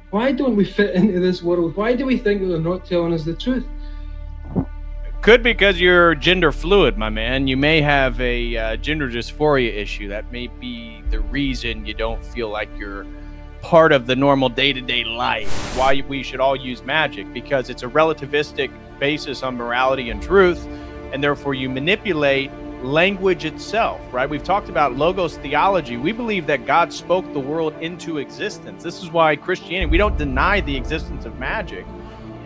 Why don't we fit into this world? Why do we think that they're not telling us the truth? Could be because you're gender fluid, my man. You may have a gender dysphoria issue. That may be the reason you don't feel like you're part of the normal day-to-day life. Why we should all use magic, because it's a relativistic basis on morality and truth, and therefore you manipulate language itself, right? We've talked about logos theology. We believe that God spoke the world into existence. This is why Christianity, we don't deny the existence of magic.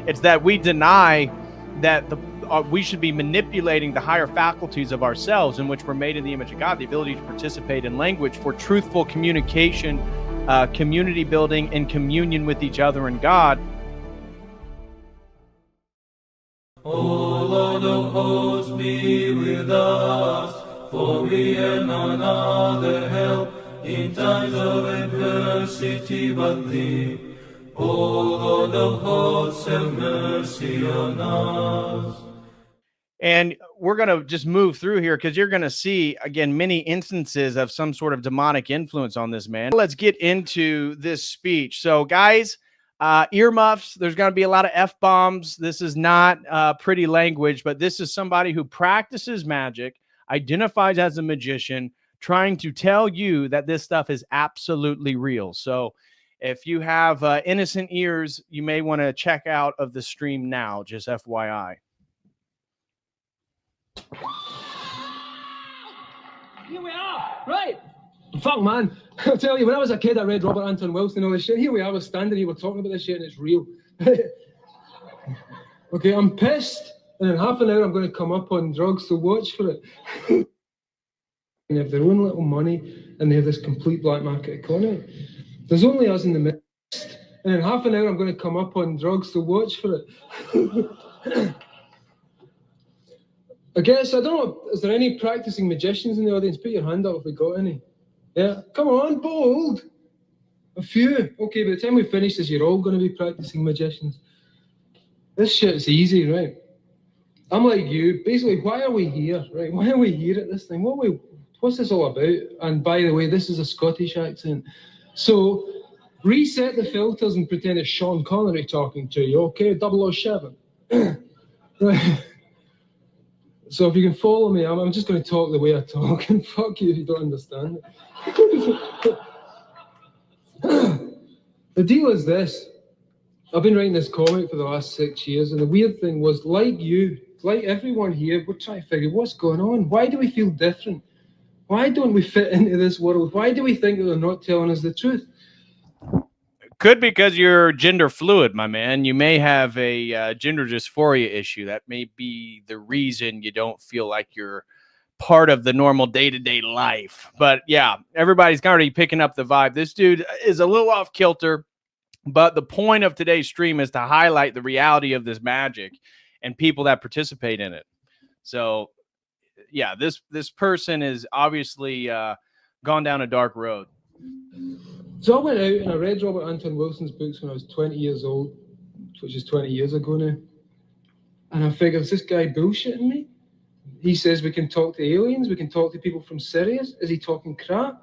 It's that we deny that we should be manipulating the higher faculties of ourselves, in which we're made in the image of God, the ability to participate in language for truthful communication, community building, and communion with each other and God. O Lord of hosts, be with us, for we have none other help in times of adversity but Thee. O Lord of hosts, have mercy on us. And we're going to just move through here because you're going to see, again, many instances of some sort of demonic influence on this man. Let's get into this speech. So, guys, earmuffs, there's going to be a lot of F-bombs. This is not pretty language, but this is somebody who practices magic, identifies as a magician, trying to tell you that this stuff is absolutely real. So if you have innocent ears, you may want to check out of the stream now, just FYI. Here we are, right? Fuck, man. I'll tell you, when I was a kid, I read Robert Anton Wilson and all this shit. Here we are, we're standing here, we're talking about this shit, and it's real. Okay, I'm pissed, and in half an hour, I'm going to come up on drugs, so watch for it. They have their own little money, and they have this complete black market economy. There's only us in the midst, and in half an hour, I'm going to come up on drugs, so watch for it. I guess, I don't know, is there any practicing magicians in the audience? Put your hand up if we got any. Yeah, come on, bold. A few. Okay, by the time we finish this, you're all going to be practicing magicians. This shit's easy, right? I'm like you. Basically, why are we here, right? Why are we here at this thing? What's this all about? And by the way, this is a Scottish accent. So, reset the filters and pretend it's Sean Connery talking to you, okay? 007. Right. So if you can follow me, I'm just going to talk the way I talk, and fuck you if you don't understand it. The deal is this. I've been writing this comic for the last 6 years, and the weird thing was, like you, like everyone here, we're trying to figure what's going on. Why do we feel different? Why don't we fit into this world? Why do we think that they're not telling us the truth? Could be because you're gender fluid, my man. You may have a gender dysphoria issue. That may be the reason you don't feel like you're part of the normal day-to-day life. But yeah, everybody's already picking up the vibe. This dude is a little off kilter, but the point of today's stream is to highlight the reality of this magic and people that participate in it. So yeah, this person is obviously gone down a dark road. So I went out and I read Robert Anton Wilson's books when I was 20 years old, which is 20 years ago now. And I figured, is this guy bullshitting me? He says we can talk to aliens, we can talk to people from Sirius. Is he talking crap?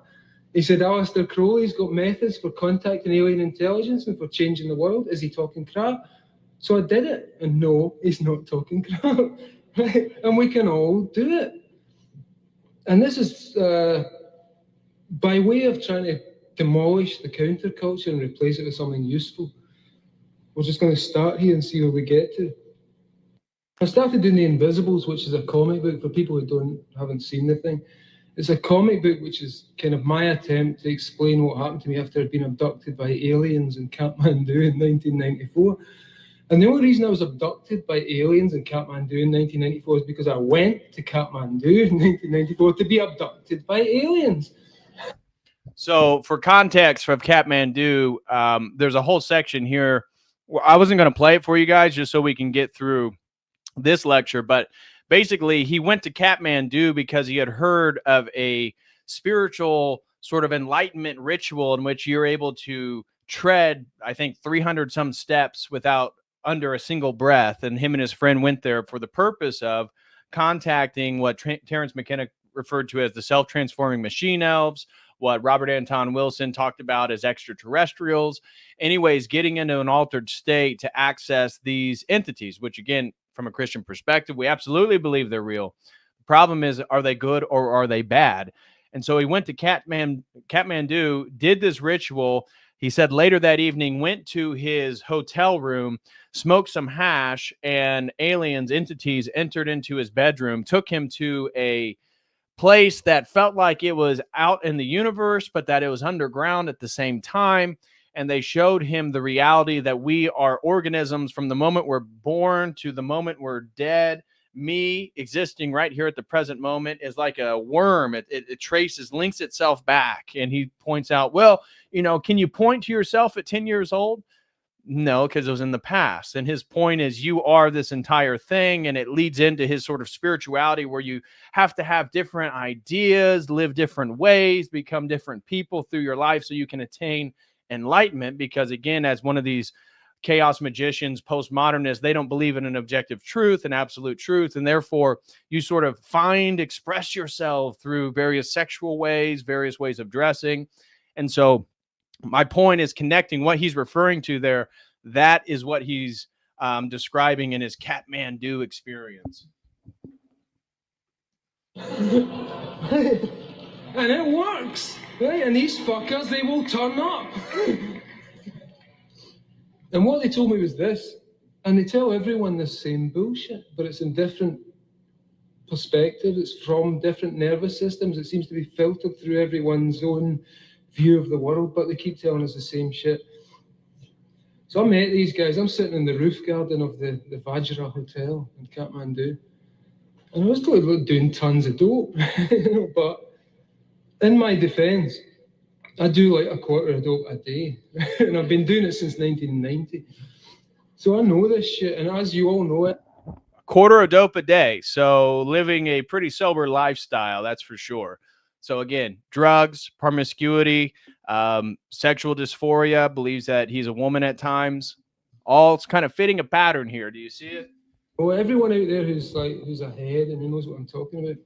He said Aleister Crowley's got methods for contacting alien intelligence and for changing the world. Is he talking crap? So I did it. And no, he's not talking crap. Right? And we can all do it. And this is by way of trying to demolish the counterculture and replace it with something useful. We're just going to start here and see where we get to. I started doing The Invisibles, which is a comic book for people who haven't seen the thing. It's a comic book which is kind of my attempt to explain what happened to me after I'd been abducted by aliens in Kathmandu in 1994. And the only reason I was abducted by aliens in Kathmandu in 1994 is because I went to Kathmandu in 1994 to be abducted by aliens. So for context from Kathmandu, there's a whole section here. I wasn't going to play it for you guys just so we can get through this lecture, but basically he went to Kathmandu because he had heard of a spiritual sort of enlightenment ritual in which you're able to tread, I think, 300 some steps without under a single breath. And him and his friend went there for the purpose of contacting what Terence McKenna referred to as the self-transforming machine elves, what Robert Anton Wilson talked about as extraterrestrials. Anyways, getting into an altered state to access these entities, which again, from a Christian perspective, we absolutely believe they're real. The problem is, are they good or are they bad? And so he went to Kathmandu, did this ritual. He said later that evening, went to his hotel room, smoked some hash, and aliens, entities entered into his bedroom, took him to a place that felt like it was out in the universe, but that it was underground at the same time. And they showed him the reality that we are organisms from the moment we're born to the moment we're dead. Me existing right here at the present moment is like a worm. It traces, links itself back. And he points out, well, you know, can you point to yourself at 10 years old? No, because it was in the past. And his point is, you are this entire thing. And it leads into his sort of spirituality, where you have to have different ideas, live different ways, become different people through your life so you can attain enlightenment. Because again, as one of these chaos magicians, postmodernists, they don't believe in an objective truth, an absolute truth. And therefore, you sort of express yourself through various sexual ways, various ways of dressing. And so my point is connecting what he's referring to there. That is what he's describing in his Kathmandu experience. And it works, right? And these fuckers, they will turn up. And what they told me was this, and they tell everyone the same bullshit, but it's in different perspectives. It's from different nervous systems. It seems to be filtered through everyone's own view of the world, but they keep telling us the same shit. So I met these guys. I'm sitting in the roof garden of the Vajra Hotel in Kathmandu, and I was totally doing tons of dope. But in my defense, I do like a quarter of dope a day, and I've been doing it since 1990. So I know this shit, and as you all know it, quarter of dope a day. So living a pretty sober lifestyle, that's for sure. So again, drugs, promiscuity, sexual dysphoria, believes that he's a woman at times. All it's kind of fitting a pattern here. Do you see it? Well, everyone out there who's ahead and who knows what I'm talking about,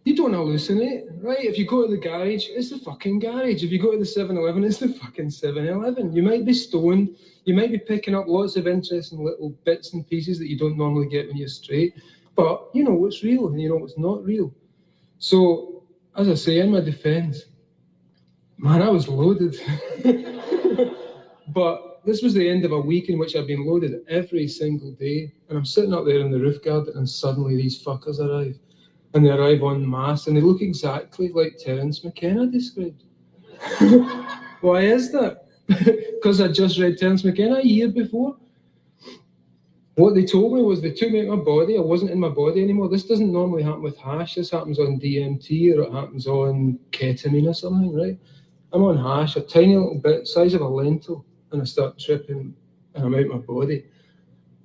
you don't hallucinate, right? If you go to the garage, it's the fucking garage. If you go to the 7-Eleven, it's the fucking 7-Eleven. You might be stoned. You might be picking up lots of interesting little bits and pieces that you don't normally get when you're straight. But you know what's real and you know what's not real. So, as I say, in my defense, man, I was loaded. But this was the end of a week in which I've been loaded every single day. And I'm sitting up there in the roof garden, and suddenly these fuckers arrive. And they arrive en masse, and they look exactly like Terence McKenna described. Why is that? Because I just read Terence McKenna a year before. What they told me was they took me out of my body. I wasn't in my body anymore. This doesn't normally happen with hash. This happens on DMT, or it happens on ketamine or something, right? I'm on hash, a tiny little bit, size of a lentil, and I start tripping, and I'm out of my body.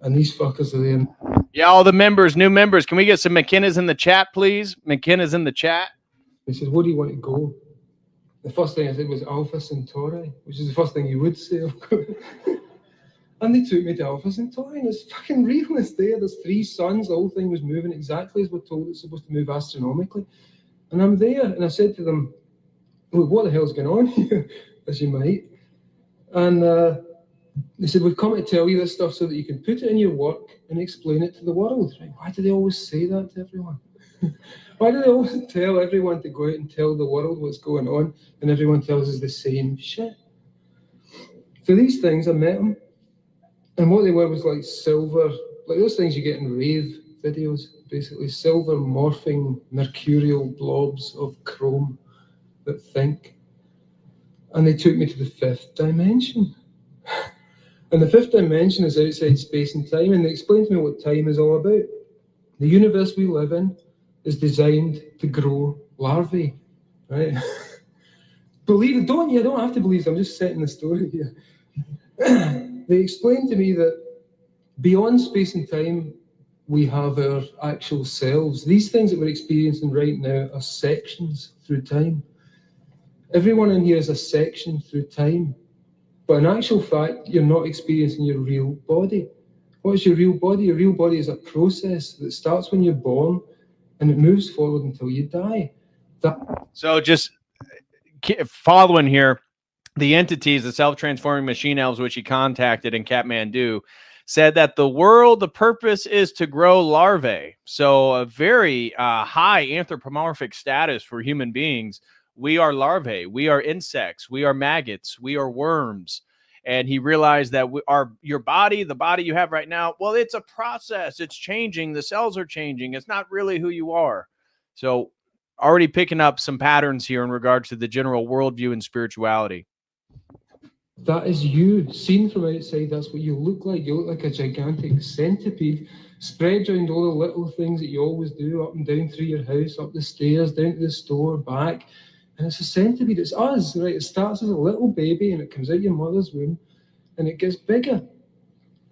And these fuckers are there. Yeah, all the members, new members. Can we get some McKenna's in the chat, please? McKenna's in the chat. They said, "Where do you want to go?" The first thing I said was Alpha Centauri, which is the first thing you would say, of course. And they took me to Alpha Centauri, and it's fucking real. It's there. There's 3 suns. The whole thing was moving exactly as we're told it's supposed to move astronomically. And I'm there, and I said to them, "Look, what the hell's going on here?" As you might. And they said, "We've come to tell you this stuff so that you can put it in your work and explain it to the world." Right? Why do they always say that to everyone? Why do they always tell everyone to go out and tell the world what's going on, and everyone tells us the same shit? So these things, I met them, and what they were was like silver, like those things you get in rave videos, basically silver morphing mercurial blobs of chrome that think. And they took me to the 5th dimension. And the 5th dimension is outside space and time, and they explained to me what time is all about. The universe we live in is designed to grow larvae, right? Believe it, don't you? I don't have to believe it, I'm just setting the story here. They explained to me that beyond space and time, we have our actual selves. These things that we're experiencing right now are sections through time. Everyone in here is a section through time. But in actual fact, you're not experiencing your real body. What is your real body? Your real body is a process that starts when you're born, and it moves forward until you die. So just following here, the entities, the self-transforming machine elves, which he contacted in Kathmandu, said that the purpose is to grow larvae. So a very high anthropomorphic status for human beings. We are larvae. We are insects. We are maggots. We are worms. And he realized that your body, the body you have right now, well, it's a process. It's changing. The cells are changing. It's not really who you are. So already picking up some patterns here in regards to the general worldview and spirituality. That is you. Seen from outside, that's what you look like. You look like a gigantic centipede spread around all the little things that you always do, up and down through your house, up the stairs, down to the store, back. And it's a centipede. It's us, right? It starts as a little baby and it comes out your mother's womb and it gets bigger.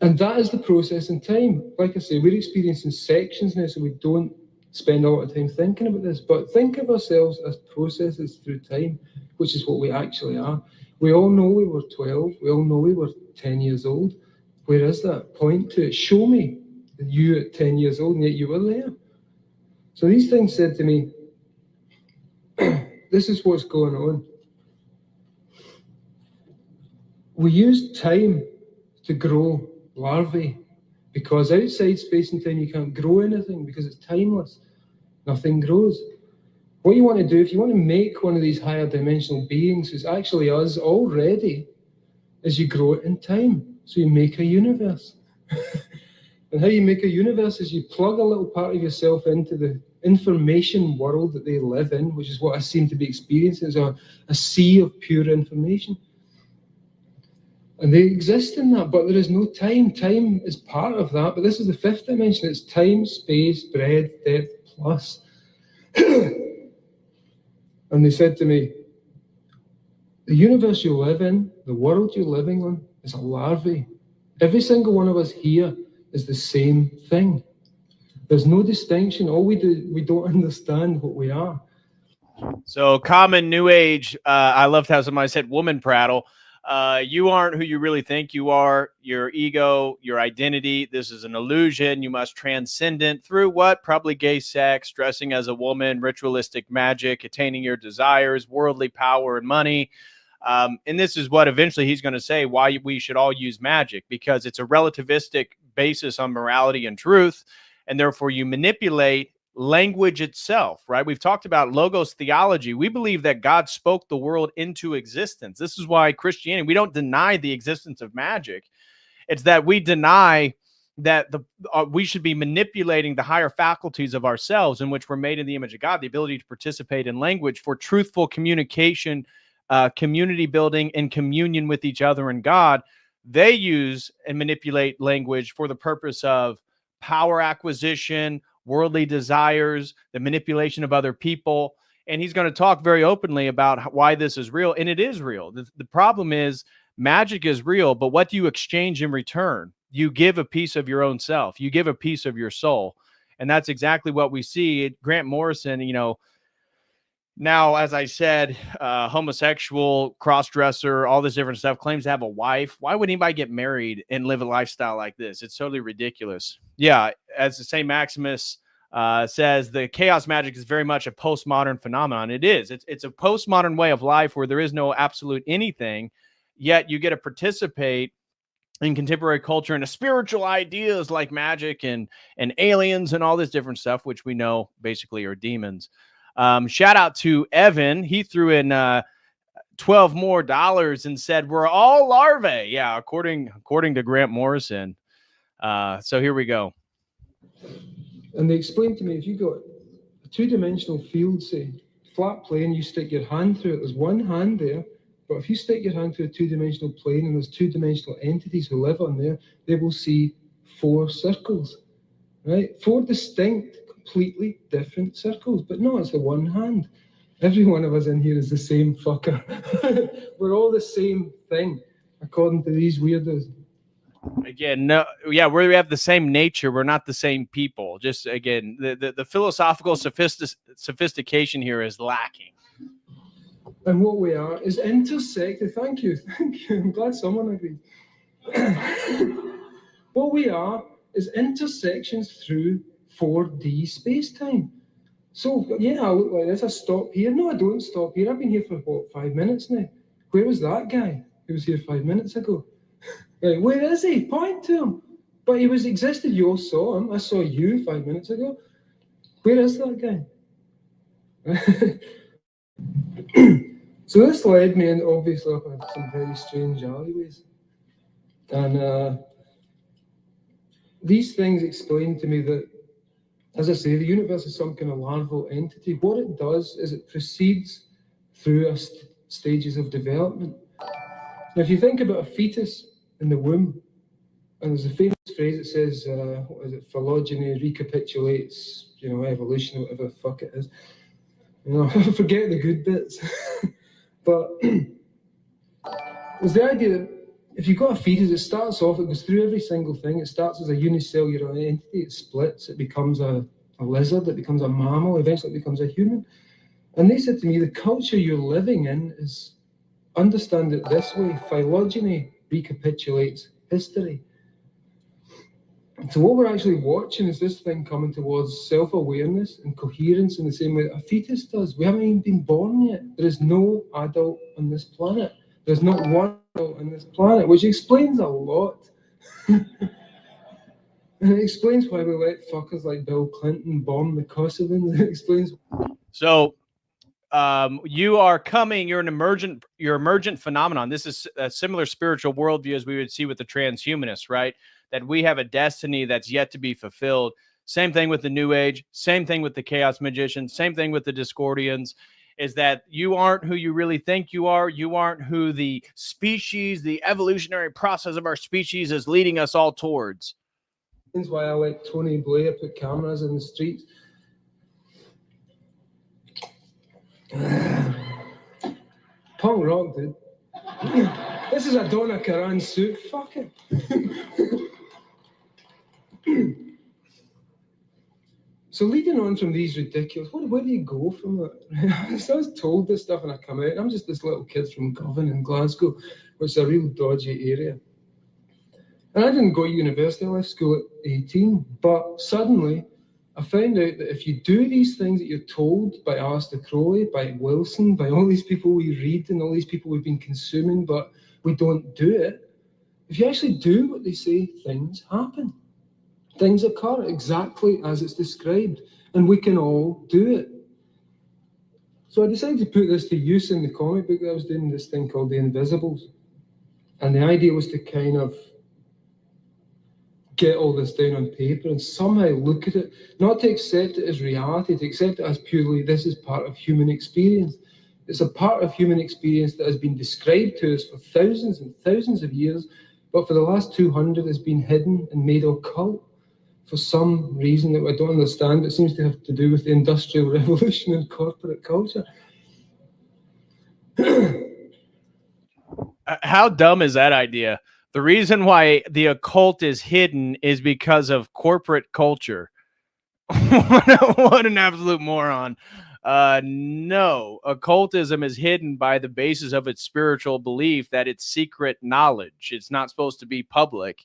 And that is the process in time. Like I say, we're experiencing sections now, so we don't spend a lot of time thinking about this. But think of ourselves as processes through time, which is what we actually are. We all know we were 12. We all know we were 10 years old. Where is that? Point to it. Show me you at 10 years old, and yet you were there. So these things said to me, this is what's going on. We use time to grow larvae because outside space and time you can't grow anything because it's timeless. Nothing grows. What you want to do, if you want to make one of these higher dimensional beings who's actually us already, is you grow it in time. So you make a universe. And how you make a universe is you plug a little part of yourself into the information world that they live in, which is what I seem to be experiencing, is a sea of pure information. And they exist in that, but there is no time. Time is part of that, but this is the fifth dimension. It's time, space, breadth, depth, plus. And they said to me, the universe you live in, the world you're living on, is a larvae. Every single one of us here is the same thing. There's no distinction. All we do, we don't understand what we are. So common new age, I loved how somebody said woman prattle. You aren't who you really think you are. Your ego, your identity, this is an illusion. You must transcend it through what? Probably gay sex, dressing as a woman, ritualistic magic, attaining your desires, worldly power and money. And this is what eventually he's going to say why we should all use magic, because it's a relativistic basis on morality and truth. And therefore you manipulate language itself, right? We've talked about logos theology. We believe that God spoke the world into existence. This is why Christianity, we don't deny the existence of magic. It's that we deny that we should be manipulating the higher faculties of ourselves, in which we're made in the image of God, the ability to participate in language for truthful communication, community building, and communion with each other and God. They use and manipulate language for the purpose of power acquisition, worldly desires, the manipulation of other people. And he's going to talk very openly about why this is real. And it is real. The problem is magic is real, but what do you exchange in return? You give a piece of your own self. You give a piece of your soul. And that's exactly what we see. Grant Morrison, you know, now, as I said, homosexual, cross-dresser, all this different stuff, claims to have a wife. Why would anybody get married and live a lifestyle like this? It's totally ridiculous. Yeah, as the St. Maximus says, the chaos magic is very much a postmodern phenomenon. It is. It's a postmodern way of life where there is no absolute anything, yet you get to participate in contemporary culture and spiritual ideas like magic and aliens and all this different stuff, which we know basically are demons. Shout out to Evan. He threw in $12 more and said, we're all larvae. Yeah, according to Grant Morrison. So here we go. And they explained to me, if you got a two-dimensional field, say, flat plane, you stick your hand through it, there's one hand there, but if you stick your hand through a two-dimensional plane and there's two-dimensional entities who live on there, they will see 4 circles, right? 4 distinct, completely different circles, but no, it's the one hand. Every one of us in here is the same fucker. We're all the same thing, according to these weirdos. Again, no, yeah, we have the same nature. We're not the same people. Just again, the philosophical sophistication here is lacking. And what we are is intersected. Thank you. I'm glad someone agreed. What we are is intersections through 4D space-time. So, yeah, I look like this. I stop here. No, I don't stop here. I've been here for about 5 minutes now. Where was that guy who was here 5 minutes ago? Like, where is he? Point to him. But he was existed. You all saw him. I saw you 5 minutes ago. Where is that guy? So this led me in, obviously, up some very strange alleyways. And these things explain to me that, as I say, the universe is some kind of larval entity. What it does is it proceeds through stages of development. Now, if you think about a fetus in the womb, and there's a famous phrase that says, what is it, phylogeny recapitulates, evolution, or whatever the fuck it is. Forget the good bits. But there's the idea that if you've got a fetus, it starts off, it goes through every single thing. It starts as a unicellular entity, it splits, it becomes a lizard, it becomes a mammal, eventually it becomes a human. And they said to me, the culture you're living in is, understand it this way, phylogeny recapitulates history. So what we're actually watching is this thing coming towards self-awareness and coherence in the same way that a fetus does. We haven't even been born yet. There is no adult on this planet. There's not one adult on this planet, which explains a lot. And it explains why we let fuckers like Bill Clinton bomb the Kosovans. It explains. So you're an emergent phenomenon. This is a similar spiritual worldview as we would see with the transhumanists, right? That we have a destiny that's yet to be fulfilled. Same thing with the New Age, same thing with the Chaos Magicians, same thing with the Discordians, is that you aren't who you really think you are. You aren't who the species, the evolutionary process of our species is leading us all towards. That's why I let Tony Blair put cameras in the streets. Punk rock, dude. This is a Donna Karan suit. Fuck it. So leading on from these ridiculous, where do you go from it? So I was told this stuff and I come out. I'm just this little kid from Govan in Glasgow, which is a real dodgy area. And I didn't go to university. I left school at 18. But suddenly, I found out that if you do these things that you're told by Aleister Crowley, by Wilson, by all these people we read and all these people we've been consuming, but we don't do it, if you actually do what they say, things happen. Things occur exactly as it's described, and we can all do it. So I decided to put this to use in the comic book that I was doing, this thing called The Invisibles. And the idea was to kind of get all this down on paper and somehow look at it, not to accept it as reality, to accept it as purely this is part of human experience. It's a part of human experience that has been described to us for thousands and thousands of years, but for the last 200 has been hidden and made occult for some reason that I don't understand. It seems to have to do with the Industrial Revolution and corporate culture. How dumb is that idea? The reason why the occult is hidden is because of corporate culture. What an absolute moron. No, occultism is hidden by the basis of its spiritual belief that it's secret knowledge. It's not supposed to be public.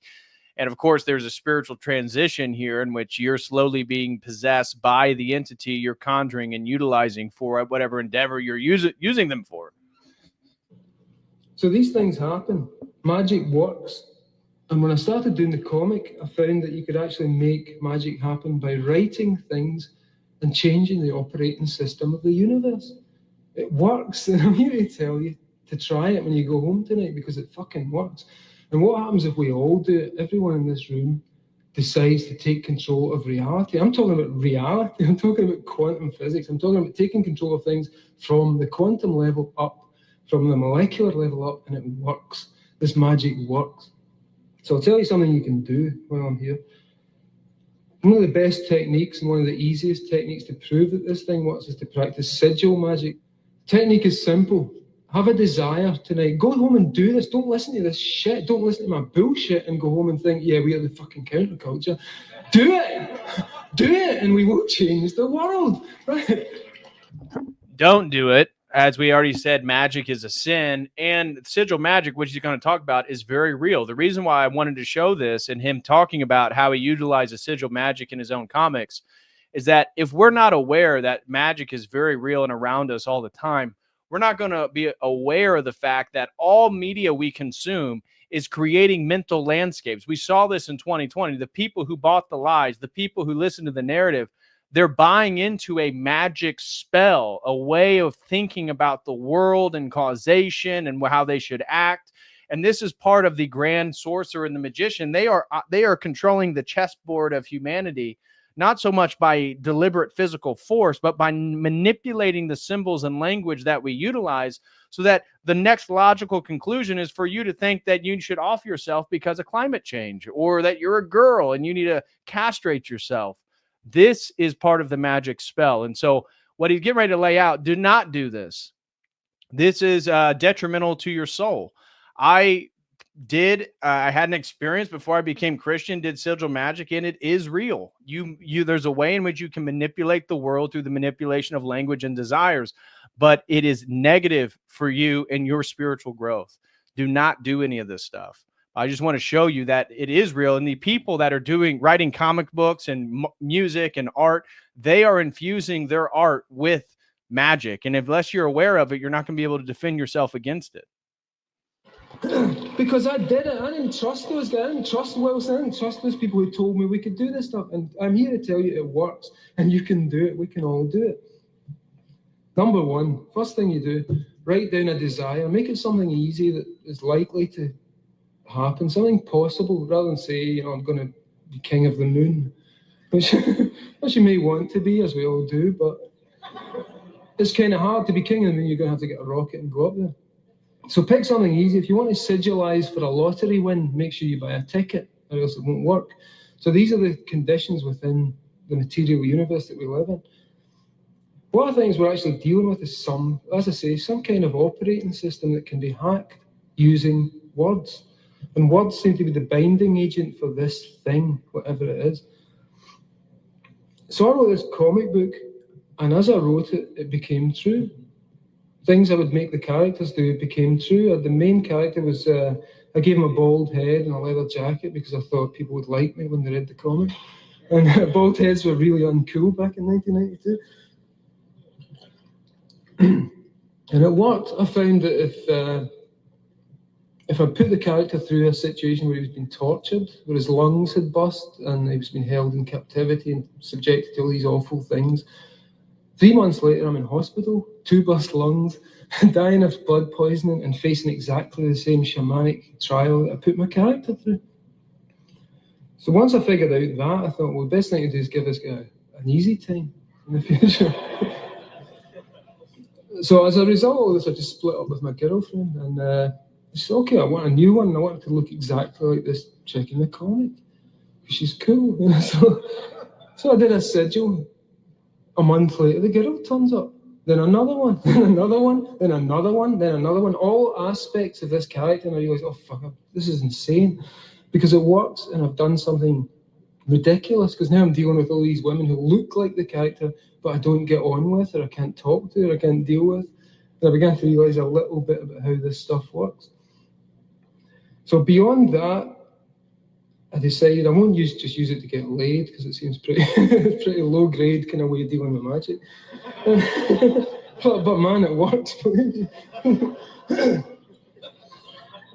And of course, there's a spiritual transition here in which you're slowly being possessed by the entity you're conjuring and utilizing for whatever endeavor you're using them for. So these things happen. Magic works. And when I started doing the comic, I found that you could actually make magic happen by writing things and changing the operating system of the universe. It works, and I'm here to tell you to try it when you go home tonight, because it fucking works. And what happens if we all do it? Everyone in this room decides to take control of reality. I'm talking about reality. I'm talking about quantum physics. I'm talking about taking control of things from the quantum level up, from the molecular level up, and it works. This magic works. So I'll tell you something you can do while I'm here. One of the best techniques and one of the easiest techniques to prove that this thing works is to practice sigil magic. Technique is simple. Have a desire tonight. Go home and do this. Don't listen to this shit. Don't listen to my bullshit and go home and think, yeah, we are the fucking counterculture. Do it. Do it, and we will change the world. Right? Don't do it. As we already said, magic is a sin, and sigil magic, which he's going to talk about, is very real. The reason why I wanted to show this and him talking about how he utilizes sigil magic in his own comics is that if we're not aware that magic is very real and around us all the time, we're not going to be aware of the fact that all media we consume is creating mental landscapes. We saw this in 2020. The people who bought the lies, the people who listened to the narrative, they're buying into a magic spell, a way of thinking about the world and causation and how they should act. And this is part of the grand sorcerer and the magician. They are controlling the chessboard of humanity, not so much by deliberate physical force, but by manipulating the symbols and language that we utilize, so that the next logical conclusion is for you to think that you should off yourself because of climate change, or that you're a girl and you need to castrate yourself. This is part of the magic spell. And so what he's getting ready to lay out, do not do this. This is detrimental to your soul. I had an experience before I became Christian, did sigil magic, and it is real. There's a way in which you can manipulate the world through the manipulation of language and desires, but it is negative for you and your spiritual growth. Do not do any of this stuff. I just want to show you that it is real. And the people that are writing comic books and music and art, they are infusing their art with magic. And unless you're aware of it, you're not going to be able to defend yourself against it. Because I did it. I didn't trust those guys. I didn't trust Wilson. I didn't trust those people who told me we could do this stuff. And I'm here to tell you it works. And you can do it. We can all do it. Number one, first thing you do, write down a desire. Make it something easy that is likely to happen, something possible, rather than say, I'm going to be king of the moon, which you may want to be, as we all do, but it's kind of hard to be king of the moon. You're going to have to get a rocket and go up there. So pick something easy. If you want to sigilize for a lottery win, make sure you buy a ticket, or else it won't work. So these are the conditions within the material universe that we live in. One of the things we're actually dealing with is some kind of operating system that can be hacked using words. And words seem to be the binding agent for this thing, whatever it is. So I wrote this comic book, and as I wrote it, it became true. Things I would make the characters do became true. The main character was, I gave him a bald head and a leather jacket because I thought people would like me when they read the comic. And bald heads were really uncool back in 1992. And it worked. I found that if I put the character through a situation where he was being tortured, where his lungs had burst and he was being held in captivity and subjected to all these awful things, 3 months later I'm in hospital, 2 burst lungs, dying of blood poisoning and facing exactly the same shamanic trial that I put my character through. So once I figured out that, I thought, well, the best thing to do is give this guy an easy time in the future. So as a result of this, I just split up with my girlfriend, and I said, okay, I want a new one, and I want it to look exactly like this chick in the comic. She's cool. So I did a sigil. A month later, the girl turns up. Then another one, then another one, then another one, then another one. All aspects of this character, and I realized, oh, fuck, this is insane. Because it works, and I've done something ridiculous, because now I'm dealing with all these women who look like the character, but I don't get on with, or I can't talk to, or I can't deal with. And I began to realize a little bit about how this stuff works. So beyond that, I decided I won't just use it to get laid, because it seems pretty low grade kind of way of dealing with magic. but man, it works. And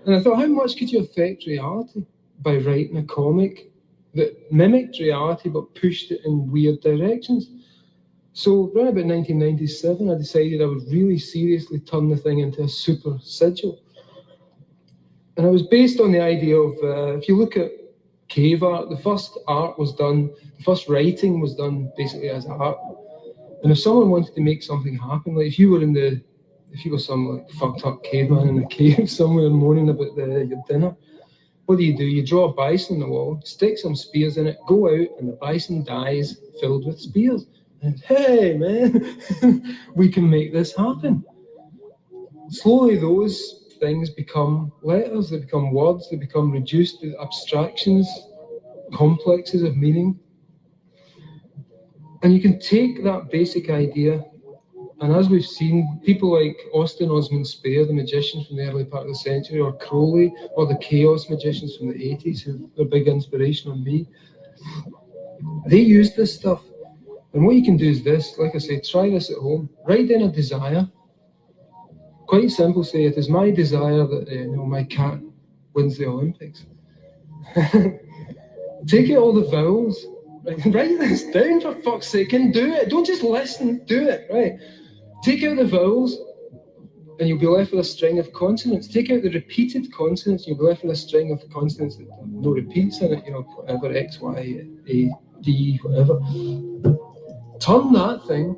I thought, how much could you affect reality by writing a comic that mimicked reality but pushed it in weird directions? So around about 1997, I decided I would really seriously turn the thing into a super sigil. And it was based on the idea of, if you look at cave art, the first writing was done basically as art. And if someone wanted to make something happen, like if you were some like fucked up caveman in a cave somewhere moaning about your dinner, what do? You draw a bison on the wall, stick some spears in it, go out, and the bison dies filled with spears. And hey, man, we can make this happen. Slowly, those things become letters, they become words, they become reduced to abstractions, complexes of meaning. And you can take that basic idea, and as we've seen, people like Austin Osman Spare, the magician from the early part of the century, or Crowley, or the Chaos magicians from the 80s, who are a big inspiration on me, they used this stuff. And what you can do is this, like I say, try this at home. Write down a desire. Quite simple, say it is my desire that my cat wins the Olympics. Take out all the vowels. Right? Write this down for fuck's sake and do it. Don't just listen, do it, right? Take out the vowels and you'll be left with a string of consonants. Take out the repeated consonants, you'll be left with a string of consonants that have no repeats in it, whatever, X, Y, A, D, whatever. Turn that thing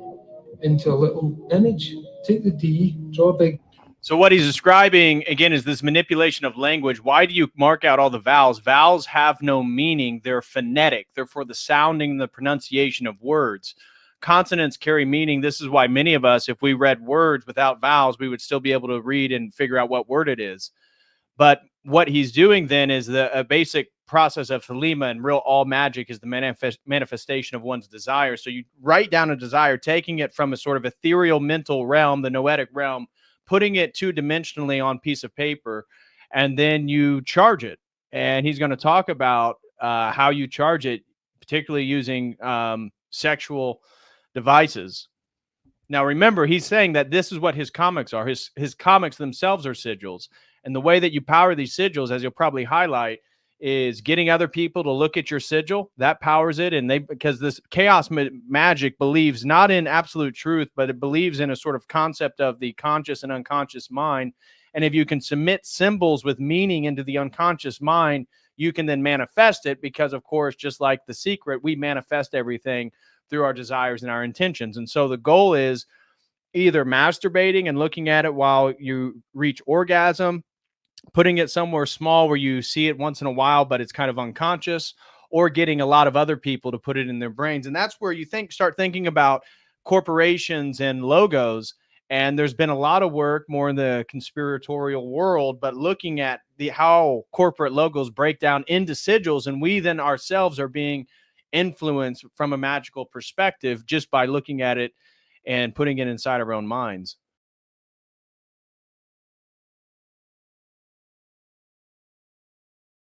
into a little image. Take the D, draw a big. So what he's describing, again, is this manipulation of language. Why do you mark out all the vowels? Vowels have no meaning. They're phonetic. They're for the sounding and the pronunciation of words. Consonants carry meaning. This is why many of us, if we read words without vowels, we would still be able to read and figure out what word it is. But what he's doing then is a basic process of Thelema, and real all magic is the manifestation of one's desire. So you write down a desire, taking it from a sort of ethereal mental realm, the noetic realm, putting it two-dimensionally on piece of paper, and then you charge it. And he's going to talk about how you charge it, particularly using sexual devices. Now, remember, he's saying that this is what his comics are. His comics themselves are sigils. And the way that you power these sigils, as you'll probably highlight, is getting other people to look at your sigil. That powers it. And because this chaos magic believes not in absolute truth, but it believes in a sort of concept of the conscious and unconscious mind. And if you can submit symbols with meaning into the unconscious mind, you can then manifest it, because, of course, just like The Secret, we manifest everything through our desires and our intentions. And so the goal is either masturbating and looking at it while you reach orgasm, putting it somewhere small where you see it once in a while, but it's kind of unconscious, or getting a lot of other people to put it in their brains. And that's where you start thinking about corporations and logos. And there's been a lot of work more in the conspiratorial world, but looking at how corporate logos break down into sigils, and we then ourselves are being influenced from a magical perspective just by looking at it and putting it inside our own minds.